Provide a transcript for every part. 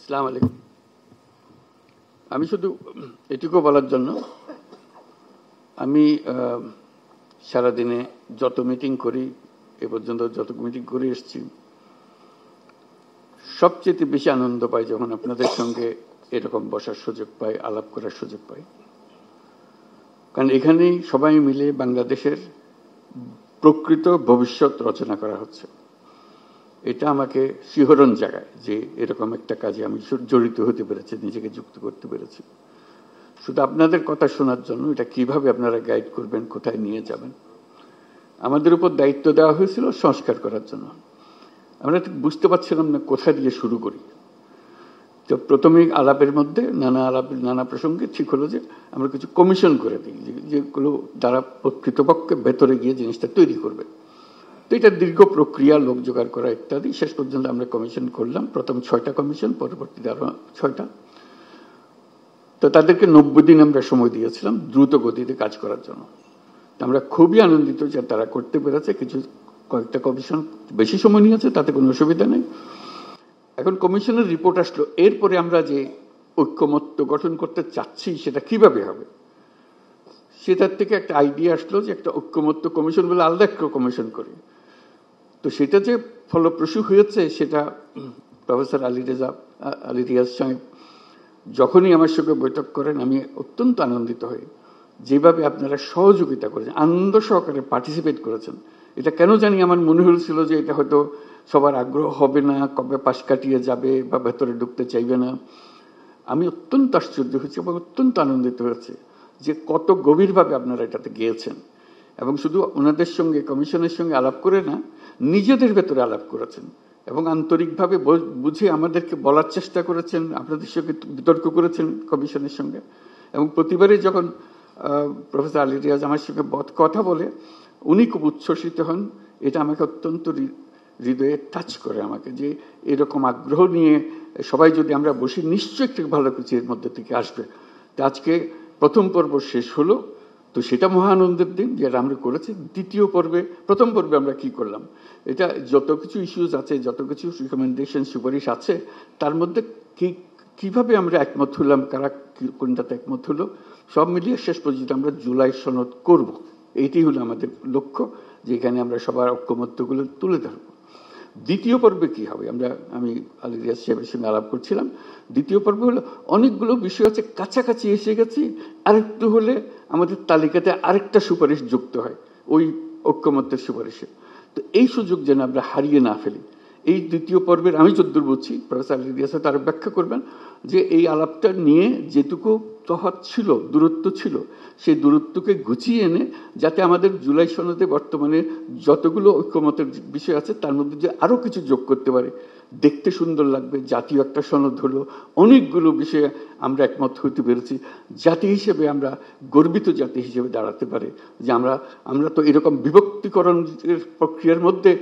আসসালামু আলাইকুম। আমি শুধু এটুকু বলার জন্য, আমি সারাদিনে যত মিটিং করি, এ পর্যন্ত যত মিটিং করে এসেছি, সবচেয়ে বেশি আনন্দ পাই যখন আপনাদের সঙ্গে এরকম বসার সুযোগ পাই, আলাপ করার সুযোগ পাই। কারণ এখানেই সবাই মিলে বাংলাদেশের প্রকৃত ভবিষ্যৎ রচনা করা হচ্ছে। এটা আমাকে শিহরণ জাগায় যে এরকম একটা কাজে আমি জড়িত হতে পেরেছি, নিজেকে যুক্ত করতে পেরেছি। শুধু আপনাদের কথা শোনার জন্য, এটা কিভাবে আপনারা গাইড করবেন, কোথায় নিয়ে যাবেন। আমাদের উপর দায়িত্ব দেওয়া হয়েছিল সংস্কার করার জন্য। আমরা ঠিক বুঝতে পারছিলাম না কোথায় দিয়ে শুরু করি। তো প্রথমেই আলাপের মধ্যে নানা প্রসঙ্গে ঠিক হলো যে আমরা কিছু কমিশন করে দিই, যেগুলো দ্বারা কৃতপক্ষে ভেতরে গিয়ে জিনিসটা তৈরি করবে। তো এটা দীর্ঘ প্রক্রিয়া, লোক জোগাড় করা ইত্যাদি। শেষ পর্যন্ত আমরা কমিশন করলাম, প্রথম 6টা কমিশন, পরবর্তীতে আরো 6টা। তো তাদেরকে 90 দিন আমরা সময় দিয়েছিলাম দ্রুত গতিতে কাজ করার জন্য। আমরা খুবই আনন্দিত যে তারা করতে পেরেছে। কয়েকটা কমিশন বেশি সময় নিয়েছে, তাতে কোনো অসুবিধা নেই। এখন কমিশনের রিপোর্ট আসলো, এরপরে আমরা যে ঐক্যমত্য গঠন করতে চাচ্ছি সেটা কিভাবে হবে, সেটার থেকে একটা আইডিয়া আসলো যে একটা ঐক্যমত্য কমিশন বলে আলাদা একটা কমিশন করি। তো সেটা যে ফলপ্রসূ হয়েছে, সেটা প্রফেসর আলী রিয়াজ সাহেব যখনই আমার সঙ্গে বৈঠক করেন, আমি অত্যন্ত আনন্দিত হই যেভাবে আপনারা সহযোগিতা করেছেন, আনন্দ সহকারে পার্টিসিপেট করেছেন। এটা কেন জানি আমার মনে হয়েছিল যে এটা হয়তো সবার আগ্রহ হবে না, কবে পাশ কাটিয়ে যাবে বা ভেতরে ঢুকতে চাইবে না। আমি অত্যন্ত আশ্চর্য হয়েছি এবং অত্যন্ত আনন্দিত হয়েছে যে কত গভীরভাবে আপনারা এটাতে গিয়েছেন। এবং শুধু ওনাদের সঙ্গে, কমিশনের সঙ্গে আলাপ করে না, নিজেদের ভেতরে আলাপ করেছেন এবং আন্তরিকভাবে বুঝে আমাদেরকে বলার চেষ্টা করেছেন, আপনাদের সঙ্গে বিতর্ক করেছেন কমিশনের সঙ্গে। এবং প্রতিবারই যখন প্রফেসর আলী রিয়াজ আমার সঙ্গে কথা বলে, উনি খুব উচ্ছ্বসিত হন। এটা আমাকে অত্যন্ত হৃদয়ে টাচ করে আমাকে, যে এরকম আগ্রহ নিয়ে সবাই যদি আমরা বসি, নিশ্চয়ই একটু ভালো কিছু এর মধ্যে থেকে আসবে। তো আজকে প্রথম পর্ব শেষ হলো, তো সেটা মহা আনন্দের দিন যেটা আমরা করেছি। দ্বিতীয় পর্বে, প্রথম পর্বে আমরা কি করলাম, এটা যত কিছু ইস্যুজ আছে, যত কিছু রিকমেন্ডেশন, সুপারিশ আছে, তার মধ্যে কিভাবে আমরা একমত হলাম, কারা কোনটাতে একমত হলো, সব মিলিয়ে শেষ পর্যন্ত আমরা জুলাই সনদ করব। এইটি হলো আমাদের লক্ষ্য, যেখানে আমরা সবার ঐক্যমত্যগুলো তুলে ধরবো। দ্বিতীয় পর্বে কি হবে, আমি আলী রিয়াজ সাহেবের সঙ্গে আলাপ করছিলাম। দ্বিতীয় পর্বে হলো অনেকগুলো বিষয় আছে, কাছাকাছি এসে গেছি, আরেকটু হলে আমাদের তালিকাতে আরেকটা সুপারিশ যুক্ত হয় ওই ঐক্যমত্যের সুপারিশে। তো এই সুযোগ যেন আমরা হারিয়ে না ফেলি। এই দ্বিতীয় পর্বের আমি যদ্দূর বুঝছি, প্রফেসর আলী রিয়াজ তারা ব্যাখ্যা করবেন যে এই আলাপটা নিয়ে যেটুকু তফাৎ ছিল, দূরত্ব ছিল, সেই দূরত্বকে গুছিয়ে এনে যাতে আমাদের জুলাই সনদে বর্তমানে যতগুলো ঐক্যমতের বিষয় আছে তার মধ্যে যে আরো কিছু যোগ করতে পারে, দেখতে সুন্দর লাগবে। জাতীয় একটা সনদ হলো, অনেকগুলো বিষয়ে আমরা একমত হতে পেরেছি। জাতি হিসেবে আমরা গর্বিত জাতি হিসেবে দাঁড়াতে পারে যে আমরা তো এরকম বিভক্তিকরণের প্রক্রিয়ার মধ্যে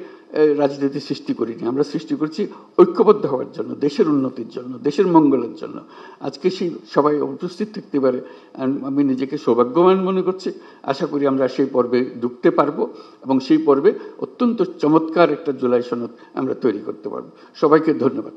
রাজনীতি সৃষ্টি করিনি। আমরা সৃষ্টি করছি ঐক্যবদ্ধ হওয়ার জন্য, দেশের উন্নতির জন্য, দেশের মঙ্গলের জন্য। আজকে সেই সবাই উপস্থিত থাকতে পারে, আমি নিজেকে সৌভাগ্যবান মনে করছি। আশা করি আমরা সেই পর্বে ঢুকতে পারবো এবং সেই পর্বে অত্যন্ত চমৎকার একটা জুলাই সনদ আমরা তৈরি করতে পারবো। সবাইকে ধন্যবাদ।